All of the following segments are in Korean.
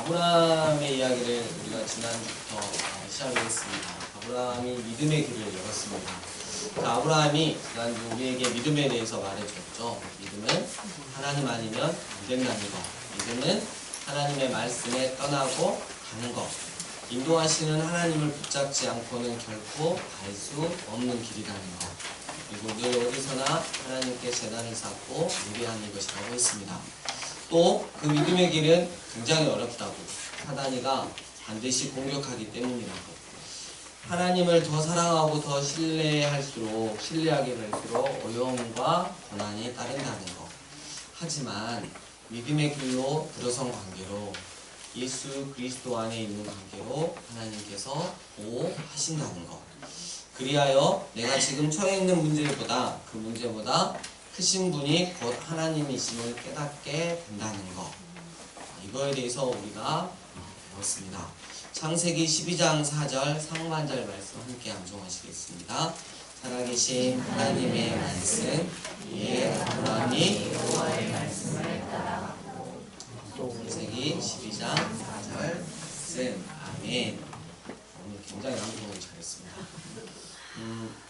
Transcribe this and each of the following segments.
아브라함의 이야기를 우리가 지난주부터 시작했습니다. 아브라함이 믿음의 길을 열었습니다. 아브라함이 지난주 우리에게 믿음에 대해서 말해줬죠. 믿음은 하나님 아니면 안 된다는 것. 믿음은 하나님의 말씀에 떠나고 가는 것. 인도하시는 하나님을 붙잡지 않고는 결코 갈 수 없는 길이라는 것. 그리고 늘 어디서나 하나님께 제단을 쌓고 예배하는 것이라고 했습니다. 또 그 믿음의 길은 굉장히 어렵다고, 사단이가 반드시 공격하기 때문이라고, 하나님을 더 사랑하고 더 신뢰하게 될수록 어려움과 고난이 따른다는 것. 하지만 믿음의 길로 들어선 관계로, 예수 그리스도 안에 있는 관계로 하나님께서 보호하신다는 것. 그리하여 내가 지금 처해 있는 그 문제보다 크신 분이 곧 하나님이심을 깨닫게 된다는 것. 이거에 대해서 우리가 배웠습니다. 창세기 12장 4절 상반절 말씀 함께 암송하시겠습니다. 살아계신 하나님의 말씀, 이에 아브라함이 여호와의 말씀을 따라가고. 창세기 12장 4절 말씀. 아멘. 오늘 굉장히 암송을 잘했습니다.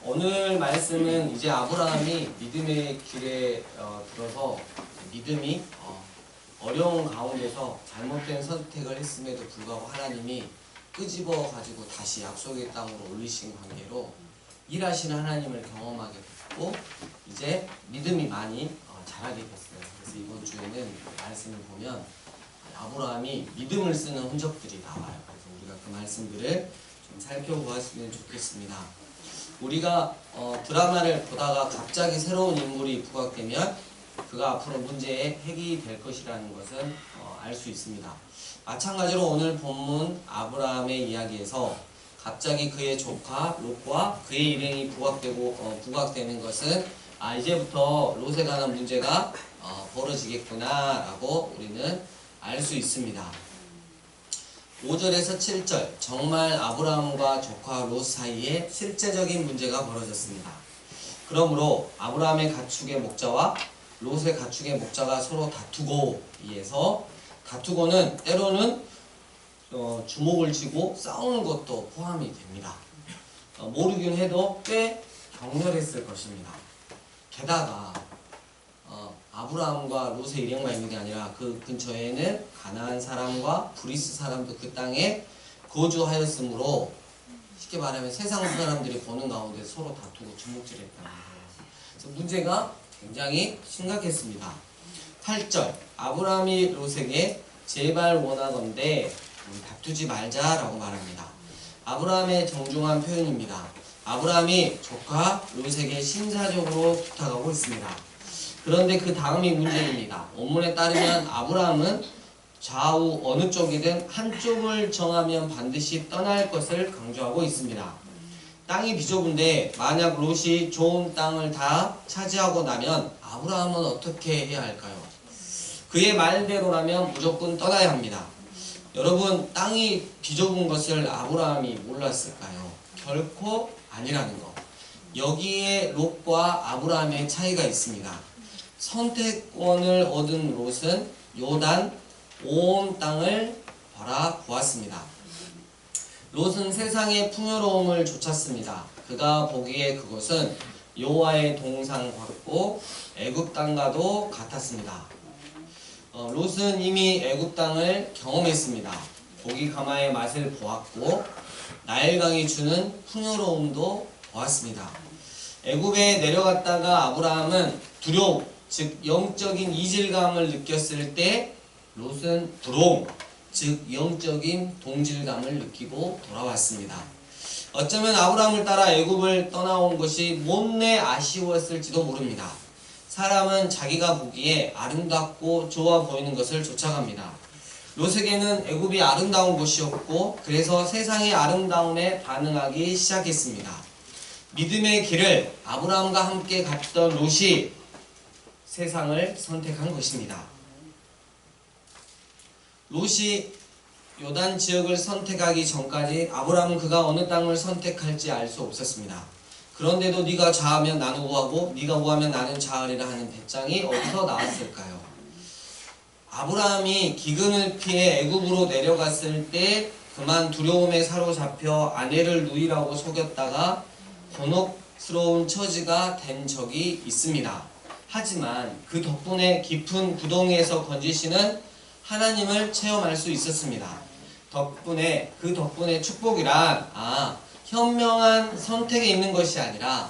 오늘 말씀은 이제 아브라함이 믿음의 길에 들어서 믿음이 어려운 가운데서 잘못된 선택을 했음에도 불구하고 하나님이 끄집어 가지고 다시 약속의 땅으로 올리신 관계로 일하시는 하나님을 경험하게 됐고, 이제 믿음이 많이 자라게 됐어요. 그래서 이번 주에는 말씀을 보면 아브라함이 믿음을 쓰는 흔적들이 나와요. 그래서 우리가 그 말씀들을 좀 살펴보았으면 좋겠습니다. 우리가 드라마를 보다가 갑자기 새로운 인물이 부각되면 그가 앞으로 문제의 핵이 될 것이라는 것은 알 수 있습니다. 마찬가지로 오늘 본문 아브라함의 이야기에서 갑자기 그의 조카 롯과 그의 일행이 부각되는 것은 이제부터 롯에 관한 문제가 벌어지겠구나 라고 우리는 알 수 있습니다. 5절에서 7절, 정말 아브라함과 조카 롯 사이에 실제적인 문제가 벌어졌습니다. 그러므로 아브라함의 가축의 목자와 롯의 가축의 목자가 서로 다투고는 때로는 주먹을 쥐고 싸우는 것도 포함이 됩니다. 모르긴 해도 꽤 격렬했을 것입니다. 게다가 아브라함과 롯의 일행만 있는 게 아니라 그 근처에는 가나안 사람과 브리스 사람도 그 땅에 거주하였으므로, 쉽게 말하면 세상 사람들이 보는 가운데 서로 다투고 주먹질했다는 거예요. 그래서 문제가 굉장히 심각했습니다. 8절, 아브라함이 롯에게 제발 원하건대 다투지 말자라고 말합니다. 아브라함의 정중한 표현입니다. 아브라함이 조카 롯에게 신사적으로 부탁하고 있습니다. 그런데 그 다음이 문제입니다. 원문에 따르면 아브라함은 좌우 어느 쪽이든 한쪽을 정하면 반드시 떠날 것을 강조하고 있습니다. 땅이 비좁은데 만약 롯이 좋은 땅을 다 차지하고 나면 아브라함은 어떻게 해야 할까요? 그의 말대로라면 무조건 떠나야 합니다. 여러분, 땅이 비좁은 것을 아브라함이 몰랐을까요? 결코 아니라는 것. 여기에 롯과 아브라함의 차이가 있습니다. 선택권을 얻은 롯은 요단 온 땅을 바라보았습니다. 롯은 세상의 풍요로움을 좇았습니다. 그가 보기에 그것은 여호와의 동산 같고 애굽 땅과도 같았습니다. 롯은 이미 애굽 땅을 경험했습니다. 고기 가마의 맛을 보았고 나일강이 주는 풍요로움도 보았습니다. 애굽에 내려갔다가 아브라함은 두려움, 즉 영적인 이질감을 느꼈을 때 롯은 부러움, 즉 영적인 동질감을 느끼고 돌아왔습니다. 어쩌면 아브라함을 따라 애굽을 떠나온 것이 못내 아쉬웠을지도 모릅니다. 사람은 자기가 보기에 아름답고 좋아 보이는 것을 쫓아갑니다. 롯에게는 애굽이 아름다운 곳이었고, 그래서 세상의 아름다움에 반응하기 시작했습니다. 믿음의 길을 아브라함과 함께 갔던 롯이 세상을 선택한 것입니다. 롯이 요단 지역을 선택하기 전까지 아브라함은 그가 어느 땅을 선택할지 알 수 없었습니다. 그런데도 네가 좌하면 나는 우하고 네가 우하면 나는 좌하리라 하는 배짱이 어디서 나왔을까요? 아브라함이 기근을 피해 애굽으로 내려갔을 때 그만 두려움에 사로잡혀 아내를 누이라고 속였다가 곤혹스러운 처지가 된 적이 있습니다. 하지만 그 덕분에 깊은 구덩이에서 건지시는 하나님을 체험할 수 있었습니다. 그 덕분에 축복이란 현명한 선택에 있는 것이 아니라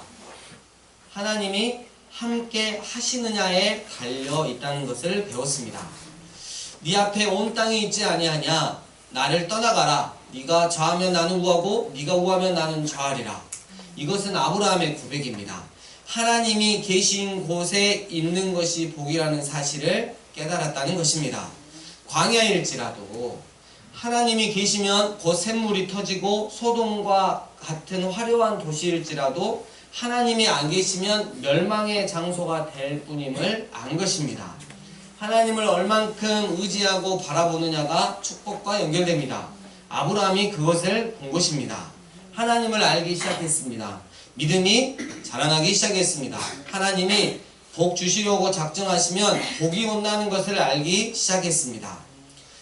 하나님이 함께 하시느냐에 달려 있다는 것을 배웠습니다. 네 앞에 온 땅이 있지 아니하냐? 나를 떠나가라. 네가 좌하면 나는 우하고 네가 우하면 나는 좌하리라. 이것은 아브라함의 고백입니다. 하나님이 계신 곳에 있는 것이 복이라는 사실을 깨달았다는 것입니다. 광야일지라도 하나님이 계시면 곧 샘물이 터지고 소돔과 같은 화려한 도시일지라도 하나님이 안 계시면 멸망의 장소가 될 뿐임을 안 것입니다. 하나님을 얼만큼 의지하고 바라보느냐가 축복과 연결됩니다. 아브라함이 그것을 본 것입니다. 하나님을 알기 시작했습니다. 믿음이 자라나기 시작했습니다. 하나님이 복 주시려고 작정하시면 복이 온다는 것을 알기 시작했습니다.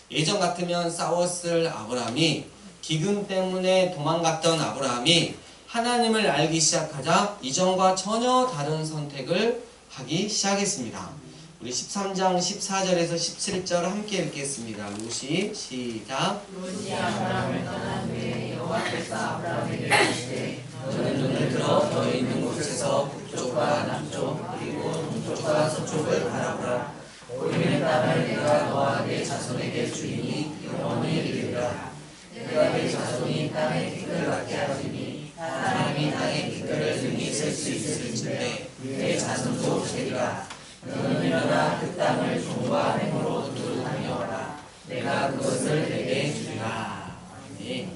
예전 같으면 싸웠을 아브라함이, 기근 때문에 도망갔던 아브라함이 하나님을 알기 시작하자 이전과 전혀 다른 선택을 하기 시작했습니다. 우리 13장 14절에서 17절 함께 읽겠습니다. 루시 시작. 롯이 아브라함을 떠난 후에 여호와께서 아브라함에게 이르시되 너는 눈을 들어 너희 있는 곳에서 북쪽과 남쪽 그리고 동쪽과 서쪽을 바라보라. 보이는 땅을 내가 너와 내 자손에게 주리니 영원히 이르리라. 내가 내 자손이 땅의 티끌 같게 하리니 사람이 땅의 티끌을 능히 셀 수 있을진데 내 자손도 세리라. 너는 일어나 그 땅을 종과 맹으로 두루 다녀오라. 내가 그것을 내게 주리라. 아멘.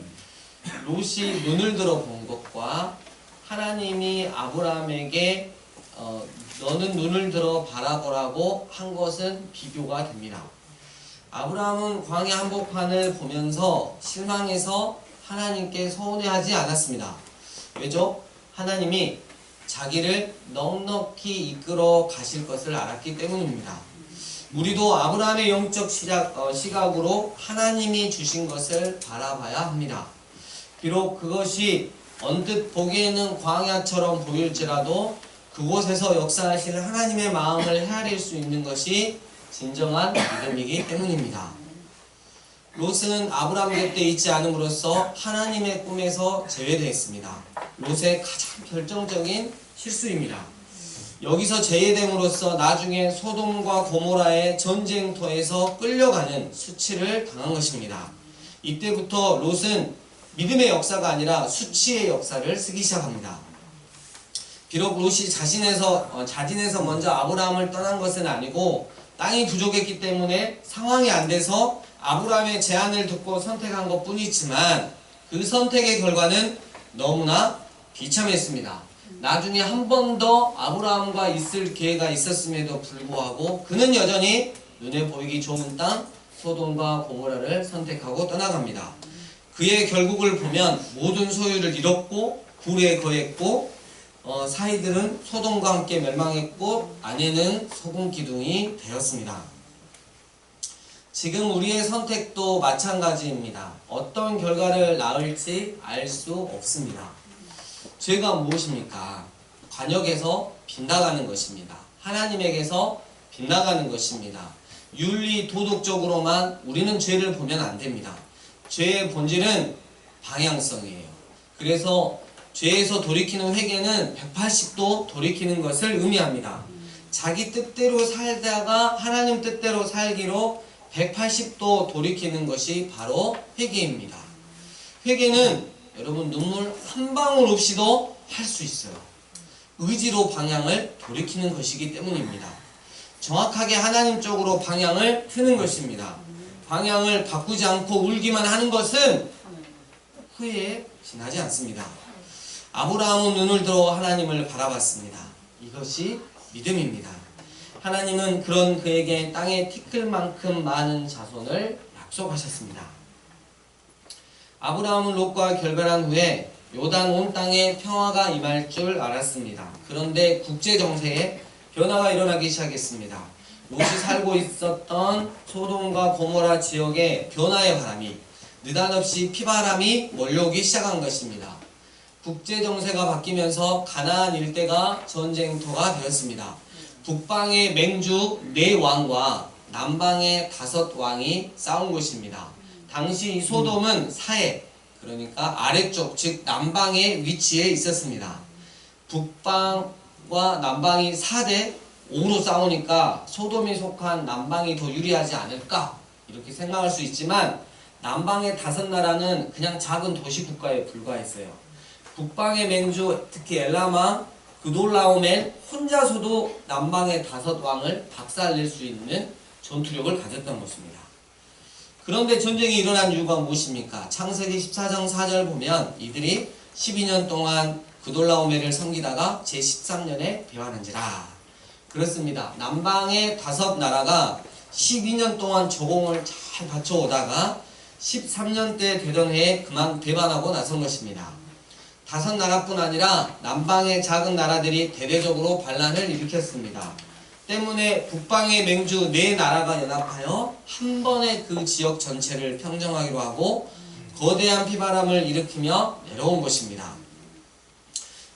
롯이 눈을 들어 본 것과 하나님이 아브라함에게 너는 눈을 들어 바라보라고 한 것은 비교가 됩니다. 아브라함은 광야 한복판을 보면서 실망해서 하나님께 서운해하지 않았습니다. 왜죠? 하나님이 자기를 넉넉히 이끌어 가실 것을 알았기 때문입니다. 우리도 아브라함의 영적 시각으로 하나님이 주신 것을 바라봐야 합니다. 비록 그것이 언뜻 보기에는 광야처럼 보일지라도 그곳에서 역사하실 하나님의 마음을 헤아릴 수 있는 것이 진정한 믿음이기 때문입니다. 롯은 아브라함 곁에 있지 않음으로써 하나님의 꿈에서 제외되었습니다. 롯의 가장 결정적인 실수입니다. 여기서 제외됨으로써 나중에 소돔과 고모라의 전쟁터에서 끌려가는 수치를 당한 것입니다. 이때부터 롯은 믿음의 역사가 아니라 수치의 역사를 쓰기 시작합니다. 비록 롯이 자진해서 먼저 아브라함을 떠난 것은 아니고 땅이 부족했기 때문에 상황이 안 돼서 아브라함의 제안을 듣고 선택한 것 뿐이지만 그 선택의 결과는 너무나 비참했습니다. 나중에 한 번 더 아브라함과 있을 기회가 있었음에도 불구하고 그는 여전히 눈에 보이기 좋은 땅 소돔과 고모라를 선택하고 떠나갑니다. 그의 결국을 보면 모든 소유를 잃었고 굴에 거했고 사이들은 소돔과 함께 멸망했고 아내는 소금 기둥이 되었습니다. 지금 우리의 선택도 마찬가지입니다. 어떤 결과를 낳을지 알 수 없습니다. 죄가 무엇입니까? 관역에서 빗나가는 것입니다. 하나님에게서 빗나가는 것입니다. 윤리 도덕적으로만 우리는 죄를 보면 안 됩니다. 죄의 본질은 방향성이에요. 그래서 죄에서 돌이키는 회개는 180도 돌이키는 것을 의미합니다. 자기 뜻대로 살다가 하나님 뜻대로 살기로 180도 돌이키는 것이 바로 회개입니다. 회개는 여러분 눈물 한 방울 없이도 할 수 있어요. 의지로 방향을 돌이키는 것이기 때문입니다. 정확하게 하나님 쪽으로 방향을 트는 것입니다. 방향을 바꾸지 않고 울기만 하는 것은 후회에 지나지 않습니다. 아브라함은 눈을 들어 하나님을 바라봤습니다. 이것이 믿음입니다. 하나님은 그런 그에게 땅의 티끌만큼 많은 자손을 약속하셨습니다. 아브라함은 롯과 결별한 후에 요단 온 땅에 평화가 임할 줄 알았습니다. 그런데 국제 정세에 변화가 일어나기 시작했습니다. 롯이 살고 있었던 소돔과 고모라 지역의 변화의 바람이 느닷없이 피바람이 몰려오기 시작한 것입니다. 국제 정세가 바뀌면서 가나안 일대가 전쟁터가 되었습니다. 북방의 맹주 4왕과 남방의 5왕이 싸운 곳입니다. 당시 이 소돔은 사해, 그러니까 아래쪽 즉 남방의 위치에 있었습니다. 북방과 남방이 4대 5로 싸우니까 소돔이 속한 남방이 더 유리하지 않을까 이렇게 생각할 수 있지만 남방의 5나라는 그냥 작은 도시 국가에 불과했어요. 북방의 맹주 특히 엘라마 그돌라오멜 혼자서도 남방의 5왕을 박살낼 수 있는 전투력을 가졌던 것입니다. 그런데 전쟁이 일어난 이유가 무엇입니까? 창세기 14장 4절 보면 이들이 12년 동안 그돌라오멜을 섬기다가 제13년에 배반한지라. 그렇습니다. 남방의 5나라가 12년 동안 조공을 잘 바쳐오다가 13년 때 되던 해에 그만 배반하고 나선 것입니다. 5나라뿐 아니라 남방의 작은 나라들이 대대적으로 반란을 일으켰습니다. 때문에 북방의 맹주 4나라가 연합하여 한 번에 그 지역 전체를 평정하기로 하고 거대한 피바람을 일으키며 내려온 것입니다.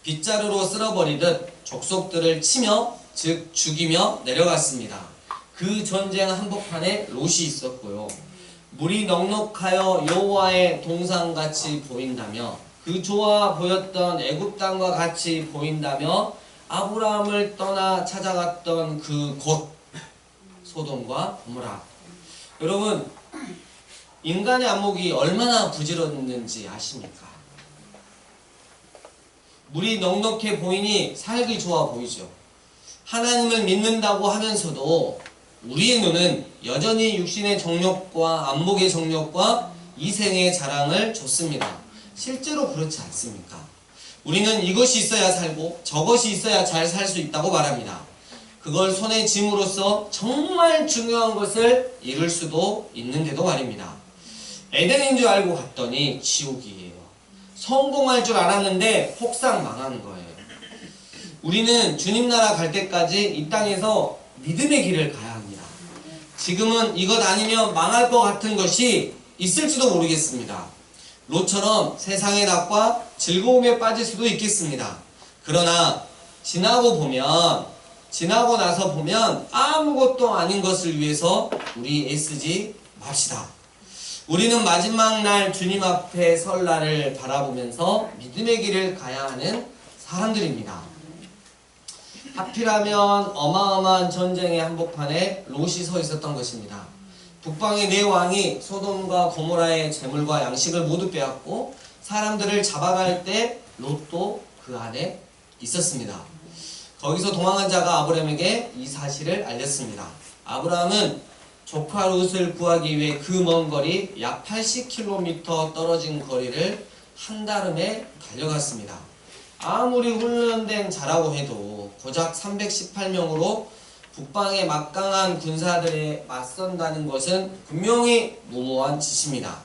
빗자루로 쓸어버리듯 족속들을 치며 즉 죽이며 내려갔습니다. 그 전쟁 한복판에 롯이 있었고요. 물이 넉넉하여 여호와의 동산같이 보인다며 그 좋아 보였던 애굽 땅과 같이 보인다며 아브라함을 떠나 찾아갔던 그 곳 소돔과 고모라. 여러분, 인간의 안목이 얼마나 부질없는지 아십니까? 물이 넉넉해 보이니 살기 좋아 보이죠. 하나님을 믿는다고 하면서도 우리의 눈은 여전히 육신의 정욕과 안목의 정욕과 이생의 자랑을 줬습니다. 실제로 그렇지 않습니까? 우리는 이것이 있어야 살고 저것이 있어야 잘 살 수 있다고 말합니다. 그걸 손에 쥘으로써 정말 중요한 것을 잃을 수도 있는데도 말입니다. 에덴인 줄 알고 갔더니 지옥이에요. 성공할 줄 알았는데 혹상 망하는 거예요. 우리는 주님 나라 갈 때까지 이 땅에서 믿음의 길을 가야 합니다. 지금은 이것 아니면 망할 것 같은 것이 있을지도 모르겠습니다. 롯처럼 세상의 낙과 즐거움에 빠질 수도 있겠습니다. 그러나 지나고 나서 보면 아무것도 아닌 것을 위해서 우리 애쓰지 맙시다. 우리는 마지막 날 주님 앞에 설 날을 바라보면서 믿음의 길을 가야 하는 사람들입니다. 하필하면 어마어마한 전쟁의 한복판에 롯이 서 있었던 것입니다. 북방의 4왕이 소돔과 고모라의 재물과 양식을 모두 빼앗고 사람들을 잡아갈 때 롯도 그 안에 있었습니다. 거기서 도망한 자가 아브라함에게 이 사실을 알렸습니다. 아브라함은 조카 롯을 구하기 위해 그 먼 거리 약 80km 떨어진 거리를 한달음에 달려갔습니다. 아무리 훈련된 자라고 해도 고작 318명으로 북방의 막강한 군사들에 맞선다는 것은 분명히 무모한 짓입니다.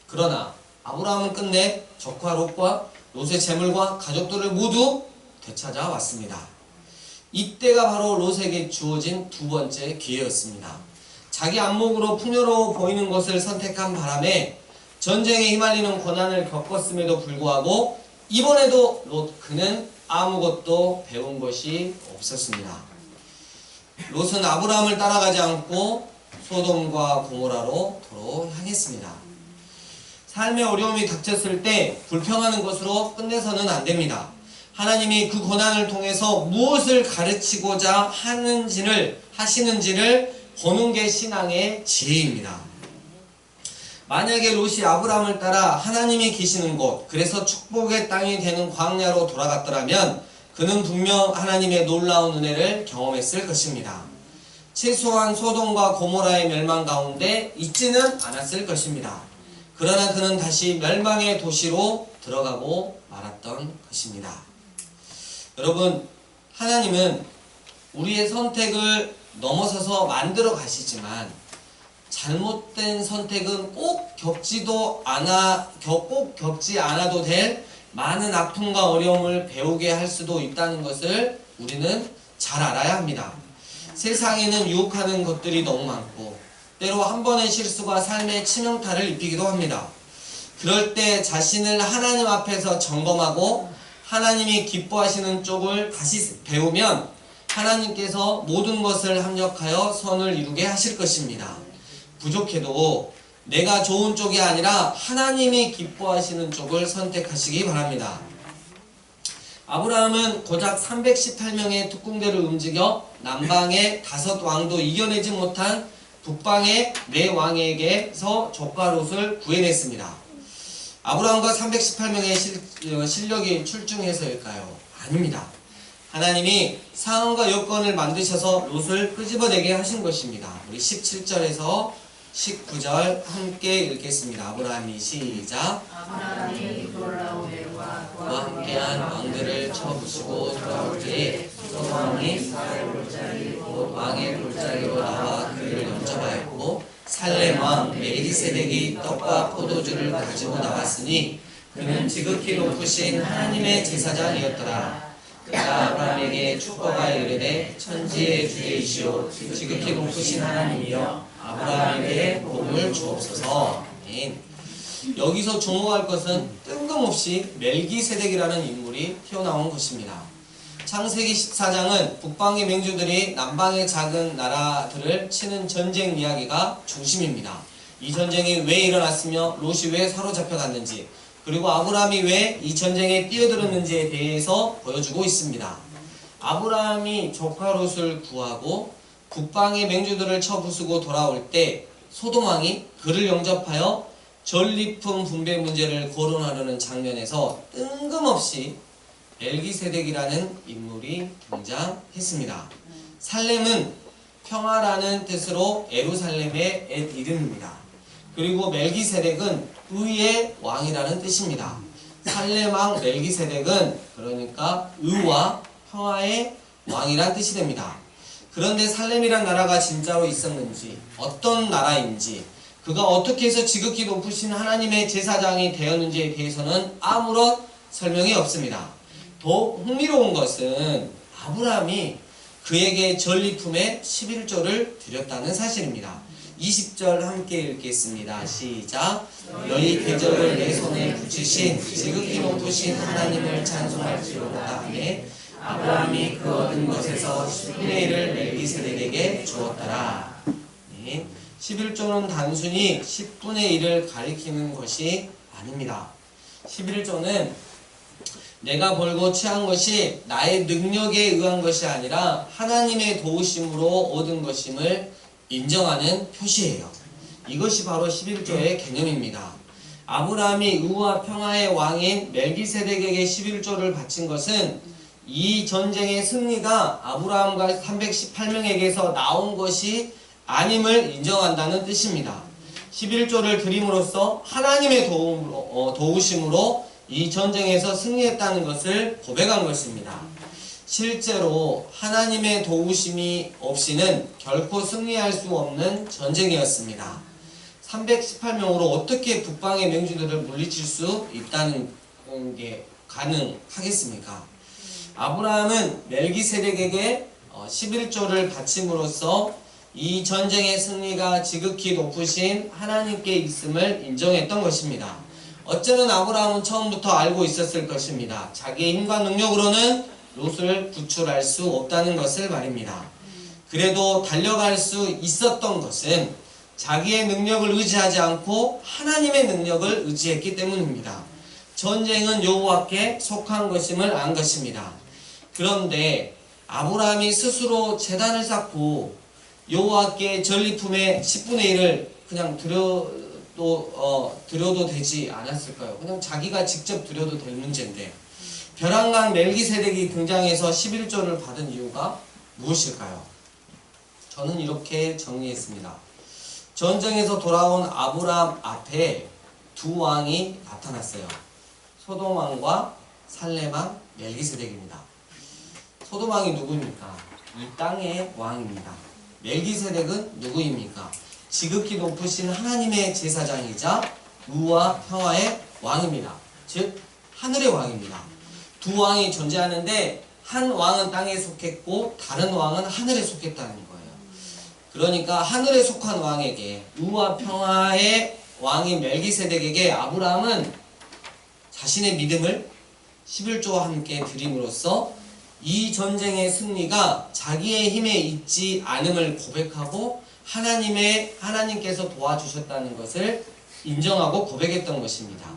그러나 아브라함은 끝내 조카 롯과 롯의 재물과 가족들을 모두 되찾아왔습니다. 이때가 바로 롯에게 주어진 2번째 기회였습니다. 자기 안목으로 풍요로워 보이는 것을 선택한 바람에 전쟁에 휘말리는 고난을 겪었음에도 불구하고 이번에도 롯 그는 아무것도 배운 것이 없었습니다. 롯은 아브라함을 따라가지 않고 소돔과 고모라로 도로 향했습니다. 삶의 어려움이 닥쳤을 때 불평하는 것으로 끝내서는 안 됩니다. 하나님이 그 고난을 통해서 무엇을 가르치고자 하시는지를 보는 게 신앙의 지혜입니다. 만약에 롯이 아브라함을 따라 하나님이 계시는 곳, 그래서 축복의 땅이 되는 광야로 돌아갔더라면 그는 분명 하나님의 놀라운 은혜를 경험했을 것입니다. 최소한 소돔과 고모라의 멸망 가운데 있지는 않았을 것입니다. 그러나 그는 다시 멸망의 도시로 들어가고 말았던 것입니다. 여러분, 하나님은 우리의 선택을 넘어서서 만들어 가시지만 잘못된 선택은 꼭 겪지 않아도 될 많은 아픔과 어려움을 배우게 할 수도 있다는 것을 우리는 잘 알아야 합니다. 세상에는 유혹하는 것들이 너무 많고 때로 한 번의 실수가 삶에 치명타를 입히기도 합니다. 그럴 때 자신을 하나님 앞에서 점검하고 하나님이 기뻐하시는 쪽을 다시 배우면 하나님께서 모든 것을 합력하여 선을 이루게 하실 것입니다. 부족해도 내가 좋은 쪽이 아니라 하나님이 기뻐하시는 쪽을 선택하시기 바랍니다. 아브라함은 고작 318명의 특공대를 움직여 남방의 5왕도 이겨내지 못한 북방의 4왕에게서 조카 롯을 구해냈습니다. 아브라함과 318명의 실력이 출중해서일까요? 아닙니다. 하나님이 상황과 여건을 만드셔서 롯을 끄집어내게 하신 것입니다. 우리 17절에서 19절 함께 읽겠습니다. 아브라함이 시작. 아브라함이 돌아오매와 그와 함께한 왕들을 쳐부수고 돌아올 때에 소돔 왕이 사울의 골짜기 곧 왕의 골짜기로 나와 그를 영접하였고 살렘 왕 멜기세덱이 떡과 포도주를 가지고 나왔으니 그는 지극히 높으신 하나님의 제사장이었더라. 그가 아브라함에게 축복하여 이르되 천지의 주이시오 지극히 높으신 하나님이여 아브라함에게 복을 주옵소서. 아멘. 여기서 주목할 것은 뜬금없이 멜기세덱이라는 인물이 튀어나온 것입니다. 창세기 14장은 북방의 맹주들이 남방의 작은 나라들을 치는 전쟁 이야기가 중심입니다. 이 전쟁이 왜 일어났으며 롯이 왜 사로잡혀갔는지 그리고 아브라함이 왜 이 전쟁에 뛰어들었는지에 대해서 보여주고 있습니다. 아브라함이 조카 롯을 구하고 북방의 맹주들을 쳐부수고 돌아올 때 소돔 왕이 그를 영접하여 전리품 분배 문제를 거론하려는 장면에서 뜬금없이 멜기세덱이라는 인물이 등장했습니다. 살렘은 평화라는 뜻으로 에루살렘의 옛 이름입니다. 그리고 멜기세덱은 의의 왕이라는 뜻입니다. 살렘 왕 멜기세덱은 그러니까 의와 평화의 왕이란 뜻이 됩니다. 그런데 살렘이란 나라가 진짜로 있었는지 어떤 나라인지 그가 어떻게 해서 지극히 높으신 하나님의 제사장이 되었는지에 대해서는 아무런 설명이 없습니다. 더욱 흥미로운 것은 아브라함이 그에게 전리품의 11조를 드렸다는 사실입니다. 20절 함께 읽겠습니다. 시작. 너희 대적을 내 손에 붙이신 지극히 높으신 하나님을 찬송할지로다 하매 아브라함이 그 얻은 것에서 10분의 1을 멜기세덱에게 주었더라. 네. 11조는 단순히 10분의 1을 가리키는 것이 아닙니다. 11조는 내가 벌고 취한 것이 나의 능력에 의한 것이 아니라 하나님의 도우심으로 얻은 것임을 인정하는 표시예요. 이것이 바로 11조의 개념입니다. 아브라함이 의와 평화의 왕인 멜기세덱에게 11조를 바친 것은 이 전쟁의 승리가 아브라함과 318명에게서 나온 것이 아님을 인정한다는 뜻입니다. 11조를 드림으로써 하나님의 도우심으로 이 전쟁에서 승리했다는 것을 고백한 것입니다. 실제로 하나님의 도우심이 없이는 결코 승리할 수 없는 전쟁이었습니다. 318명으로 어떻게 북방의 맹주들을 물리칠 수 있다는 게 가능하겠습니까? 아브라함은 멜기세덱에게 11조를 바침으로써 이 전쟁의 승리가 지극히 높으신 하나님께 있음을 인정했던 것입니다. 어쩌면 아브라함은 처음부터 알고 있었을 것입니다. 자기의 힘과 능력으로는 롯을 구출할 수 없다는 것을 말입니다. 그래도 달려갈 수 있었던 것은 자기의 능력을 의지하지 않고 하나님의 능력을 의지했기 때문입니다. 전쟁은 여호와께 속한 것임을 안 것입니다. 그런데 아브라함이 스스로 제단을 쌓고 여호와께 전리품의 10분의 1을 그냥 드려도 되지 않았을까요? 그냥 자기가 직접 드려도 될 문제인데 벼랑간 멜기세덱이 등장해서 11조를 받은 이유가 무엇일까요? 저는 이렇게 정리했습니다. 전쟁에서 돌아온 아브라함 앞에 두 왕이 나타났어요. 소돔 왕과 살렘 왕 멜기세덱입니다. 소돔 왕이 누구입니까? 이 땅의 왕입니다. 멜기세덱은 누구입니까? 지극히 높으신 하나님의 제사장이자 의와 평화의 왕입니다. 즉 하늘의 왕입니다. 두 왕이 존재하는데 한 왕은 땅에 속했고 다른 왕은 하늘에 속했다는 것. 그러니까 하늘에 속한 왕에게, 의와 평화의 왕인 멜기세덱에게 아브라함은 자신의 믿음을 11조와 함께 드림으로써 이 전쟁의 승리가 자기의 힘에 있지 않음을 고백하고 하나님께서 도와주셨다는 것을 인정하고 고백했던 것입니다.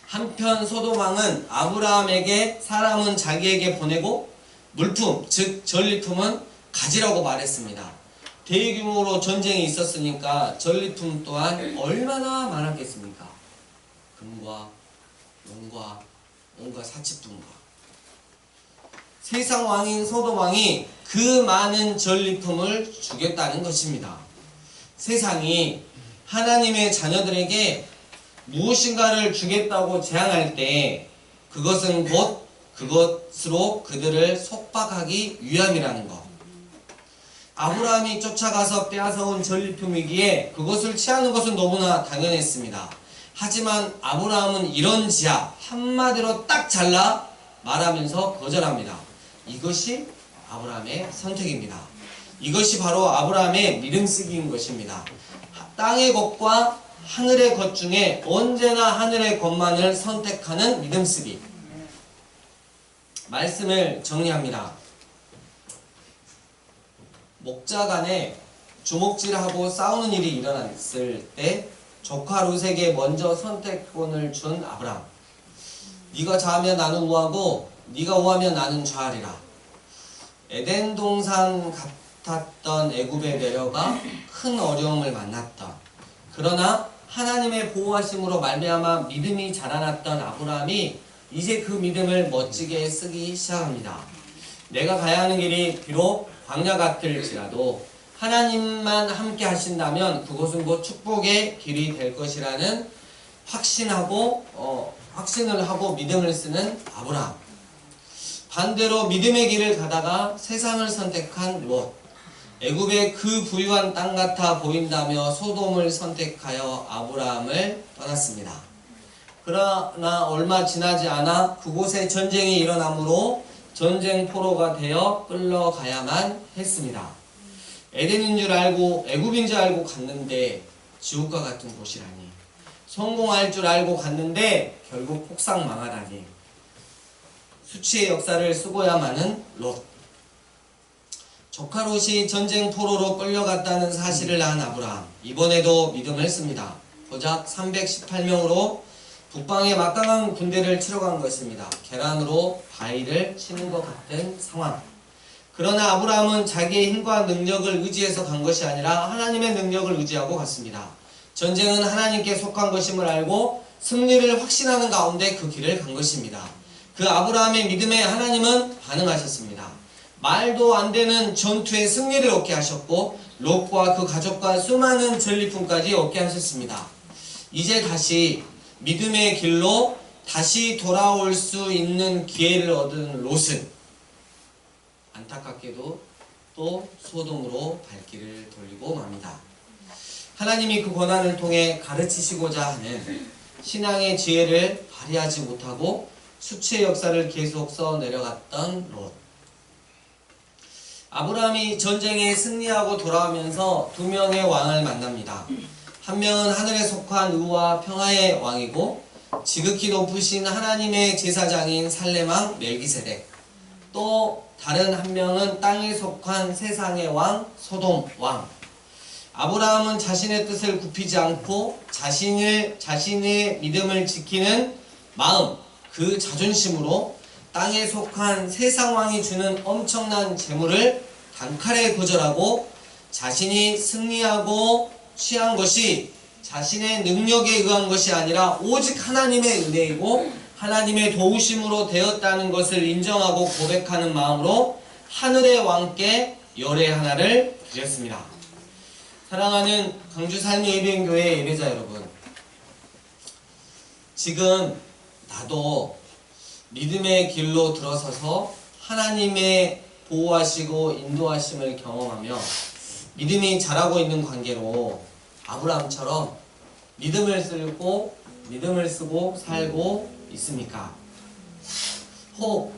한편 소돔 왕은 아브라함에게 사람은 자기에게 보내고 물품, 즉 전리품은 가지라고 말했습니다. 대규모로 전쟁이 있었으니까 전리품 또한 얼마나 많았겠습니까? 금과 용과 온갖 사치품과. 세상 왕인 소돔 왕이 그 많은 전리품을 주겠다는 것입니다. 세상이 하나님의 자녀들에게 무엇인가를 주겠다고 제안할 때 그것은 곧 그것으로 그들을 속박하기 위함이라는 것. 아브라함이 쫓아가서 빼앗아온 전리품이기에 그것을 취하는 것은 너무나 당연했습니다. 하지만 아브라함은 이런 지하 한마디로 딱 잘라 말하면서 거절합니다. 이것이 아브라함의 선택입니다. 이것이 바로 아브라함의 믿음쓰기인 것입니다. 땅의 것과 하늘의 것 중에 언제나 하늘의 것만을 선택하는 믿음쓰기. 말씀을 정리합니다. 목자 간에 주먹질하고 싸우는 일이 일어났을 때 조카 롯에게 먼저 선택권을 준 아브라함. 네가 좌하면 나는 우하고 네가 우하면 나는 좌하리라. 에덴 동산 같았던 애굽에 내려가 큰 어려움을 만났다. 그러나 하나님의 보호하심으로 말미암아 믿음이 자라났던 아브라함이 이제 그 믿음을 멋지게 쓰기 시작합니다. 내가 가야 하는 길이 비록 광야 같을지라도 하나님만 함께 하신다면 그곳은 곧 축복의 길이 될 것이라는 확신을 하고 믿음을 쓰는 아브라함. 반대로 믿음의 길을 가다가 세상을 선택한 롯. 애굽의 그 부유한 땅 같아 보인다며 소돔을 선택하여 아브라함을 떠났습니다. 그러나 얼마 지나지 않아 그곳에 전쟁이 일어나므로 전쟁 포로가 되어 끌려가야만 했습니다. 에덴인 줄 알고 애굽인 줄 알고 갔는데 지옥과 같은 곳이라니. 성공할 줄 알고 갔는데 결국 폭삭 망하다니. 수치의 역사를 쓰고야마는 롯. 조카 롯이 전쟁 포로로 끌려갔다는 사실을 안 아브라함. 이번에도 믿음을 씁니다. 고작 318명으로 북방에 막강한 군대를 치러 간 것입니다. 계란으로 바위를 치는 것 같은 상황. 그러나 아브라함은 자기의 힘과 능력을 의지해서 간 것이 아니라 하나님의 능력을 의지하고 갔습니다. 전쟁은 하나님께 속한 것임을 알고 승리를 확신하는 가운데 그 길을 간 것입니다. 그 아브라함의 믿음에 하나님은 반응하셨습니다. 말도 안 되는 전투의 승리를 얻게 하셨고 롯과 그 가족과 수많은 전리품까지 얻게 하셨습니다. 이제 다시 믿음의 길로 다시 돌아올 수 있는 기회를 얻은 롯은 안타깝게도 또 소돔으로 발길을 돌리고 맙니다. 하나님이 그 고난을 통해 가르치시고자 하는 신앙의 지혜를 발휘하지 못하고 수치의 역사를 계속 써내려갔던 롯. 아브라함이 전쟁에 승리하고 돌아오면서 두 명의 왕을 만납니다. 한 명은 하늘에 속한 의와 평화의 왕이고 지극히 높으신 하나님의 제사장인 살렘왕 멜기세덱. 또 다른 한 명은 땅에 속한 세상의 왕 소돔 왕. 아브라함은 자신의 뜻을 굽히지 않고 자신의 믿음을 지키는 마음, 그 자존심으로 땅에 속한 세상 왕이 주는 엄청난 재물을 단칼에 거절하고 자신이 승리하고 취한 것이 자신의 능력에 의한 것이 아니라 오직 하나님의 은혜이고 하나님의 도우심으로 되었다는 것을 인정하고 고백하는 마음으로 하늘의 왕께 열애 하나를 드렸습니다. 사랑하는 광주 삶의예배교회 예배자 여러분, 지금 나도 믿음의 길로 들어서서 하나님의 보호하시고 인도하심을 경험하며 믿음이 자라고 있는 관계로 아브라함처럼 믿음을 쓰고 살고 있습니까? 혹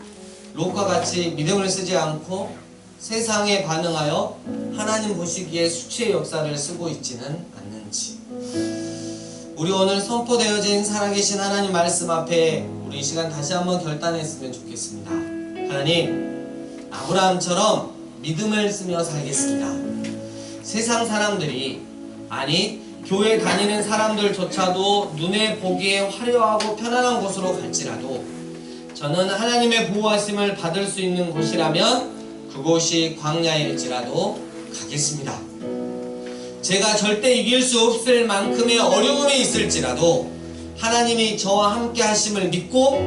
롯과 같이 믿음을 쓰지 않고 세상에 반응하여 하나님 보시기에 수치의 역사를 쓰고 있지는 않는지, 우리 오늘 선포되어진 살아계신 하나님 말씀 앞에 우리 이 시간 다시 한번 결단했으면 좋겠습니다. 하나님, 아브라함처럼 믿음을 쓰며 살겠습니다. 세상 사람들이, 아니 교회 다니는 사람들조차도 눈에 보기에 화려하고 편안한 곳으로 갈지라도 저는 하나님의 보호하심을 받을 수 있는 곳이라면 그곳이 광야일지라도 가겠습니다. 제가 절대 이길 수 없을 만큼의 어려움이 있을지라도 하나님이 저와 함께 하심을 믿고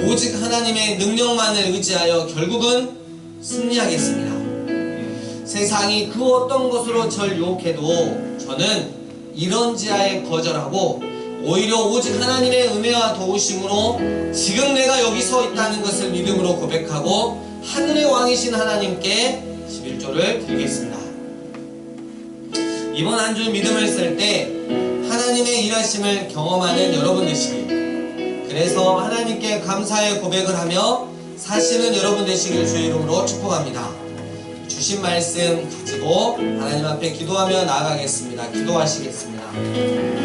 오직 하나님의 능력만을 의지하여 결국은 승리하겠습니다. 세상이 그 어떤 것으로 절 유혹해도 저는 이런 지하에 거절하고 오히려 오직 하나님의 은혜와 도우심으로 지금 내가 여기 서 있다는 것을 믿음으로 고백하고 하늘의 왕이신 하나님께 11조를 드리겠습니다. 이번 한 주 믿음을 쓸 때 하나님의 일하심을 경험하는 여러분 되시길, 그래서 하나님께 감사의 고백을 하며 사시는 여러분 되시길 주의 이름으로 축복합니다. 주신 말씀 가지고 하나님 앞에 기도하며 나아가겠습니다. 기도하시겠습니다.